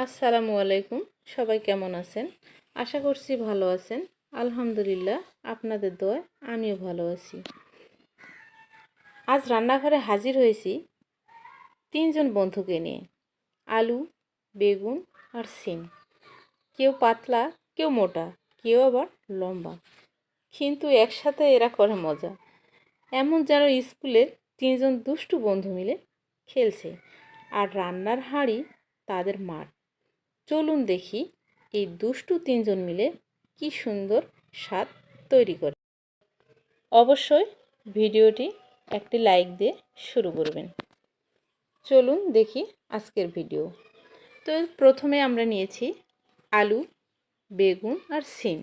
আসসালামু আলাইকুম। সবাই কেমন আছেন? আশা করছি ভালো আছেন। আলহামদুলিল্লাহ, আপনাদের দোয়ায় আমিও ভালো আছি। আজ রান্নাঘরে হাজির হয়েছি ৩ জন বন্ধুকে নিয়ে। আলু, বেগুন আর সিম। কেউ পাতলা, কেউ মোটা, কেউ আবার লম্বা। কিন্তু একসাথে এরা করে মজা। এমন যেন স্কুলের ৩ জন দুষ্টু বন্ধু মিলে খেলছে। আর রান্নার হাঁড়ি তাদের মাঠ। চলুন দেখি এই দুষ্টু ৩ জন মিলে কি সুন্দর স্বাদ তৈরি করে। অবশ্যই ভিডিওটি একটি লাইক দিয়ে শুরু করবেন। চলুন দেখি আজকের ভিডিও। তো প্রথমে আমরা নিয়েছি আলু, বেগুন আর সিম।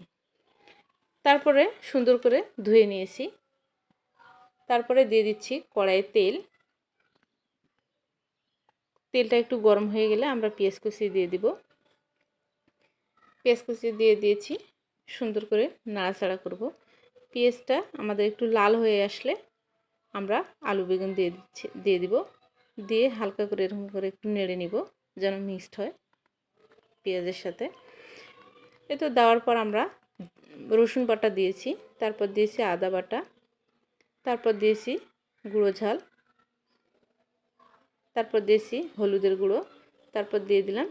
তারপরে সুন্দর করে ধুয়ে নিয়েছি। তারপরে দিয়ে দিচ্ছি কড়াইয়ে তেল। তেলটা একটু গরম হয়ে গেলে আমরা পেঁয়াজ কুচি দিয়ে দিব। পেঁয়াজ কুচি দিয়ে দিয়েছি, সুন্দর করে নাড়াচাড়া করব। পেঁয়াজটা আমাদের একটু লাল হয়ে আসলে আমরা আলু বেগুন দিয়ে দিব। দিয়ে হালকা করে এরকম করে একটু নেড়ে নিব যেন মিক্সড হয় পেঁয়াজের সাথে। এ তো দেওয়ার পর আমরা রসুন বাটা দিয়েছি, তারপর দিয়েছি আদা বাটা, তারপর দিয়েছি গুঁড়ো ঝাল, তারপর দিয়েছি হলুদের গুঁড়ো, তারপর দিয়ে দিলাম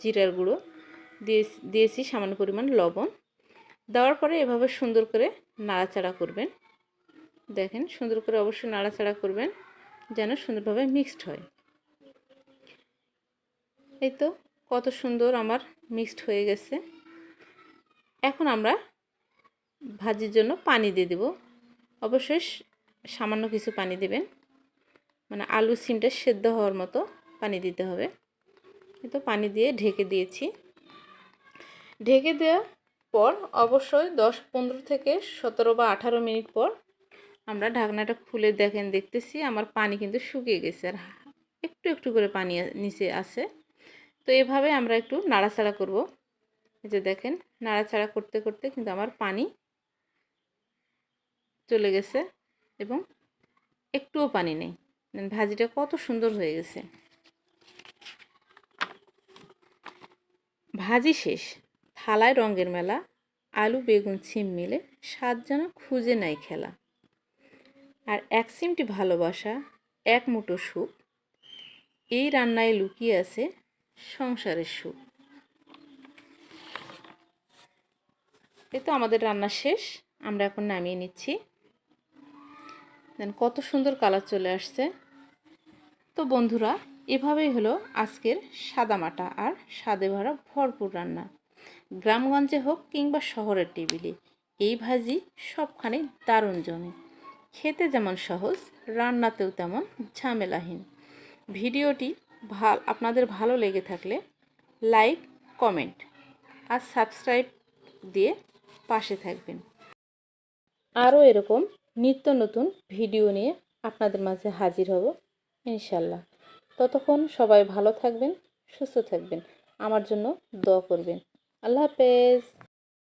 জিরার গুঁড়ো, দিয়েছি সামান্য পরিমাণ লবণ। দেওয়ার পরে এভাবে সুন্দর করে নাড়াচাড়া করবেন। দেখেন সুন্দর করে অবশ্যই নাড়াচাড়া করবেন যেন সুন্দরভাবে মিক্সড হয়। এই তো কত সুন্দর আমার মিক্সড হয়ে গেছে। এখন আমরা ভাজির জন্য পানি দিয়ে দেব। অবশ্যই সামান্য কিছু পানি দেবেন, মানে আলু সিমটা সেদ্ধ হওয়ার মতো পানি দিতে হবে। এই তো পানি দিয়ে ঢেকে দিয়েছি। ঢেকে দেওয়ার পর অবশ্যই 10-15 থেকে 17 বা 18 মিনিট পর আমরা ঢাকনাটা খুলে দেখতেছি আমার পানি কিন্তু শুকিয়ে গেছে, আর একটু একটু করে পানি নিচে আছে। তো এভাবে আমরা একটু নাড়াচাড়া করব। এই যে দেখেন নাড়াচাড়া করতে করতে কিন্তু আমার পানি চলে গেছে এবং একটুও পানি নেই। ভাজিটা কত সুন্দর হয়ে গেছে। ভাজি শেষ, থালায় রঙের মেলা, আলু বেগুন সিম মিলে স্বাদ যেন খুঁজে নাই খেলা। আর এক সিমটি ভালোবাসা, এক মুঠো সুখ, এই রান্নায় লুকিয়ে আছে সংসারের সুখ। এই তো আমাদের রান্না শেষ, আমরা এখন নামিয়ে নিচ্ছি। দেন কত সুন্দর কালার চলে আসছে। তো বন্ধুরা, এভাবেই হলো আজকের সাদামাটা আর স্বাদে ভরা ভরপুর রান্না। গ্রামগঞ্জে হোক কিংবা শহরের টেবিলে এই ভাজি সবখানেই দারুণ জমে। খেতে যেমন সহজ, রান্নাতেও তেমন ঝামেলাহীন। ভিডিওটি আপনাদের ভালো লেগে থাকলে লাইক, কমেন্ট আর সাবস্ক্রাইব দিয়ে পাশে থাকবেন। আরও এরকম নিত্য নতুন ভিডিও নিয়ে আপনাদের মাঝে হাজির হব ইনশাল্লাহ। ততক্ষণ সবাই ভালো থাকবেন, সুস্থ থাকবেন, আমার জন্য দোয়া করবেন। আল্লাহ হাফেজ।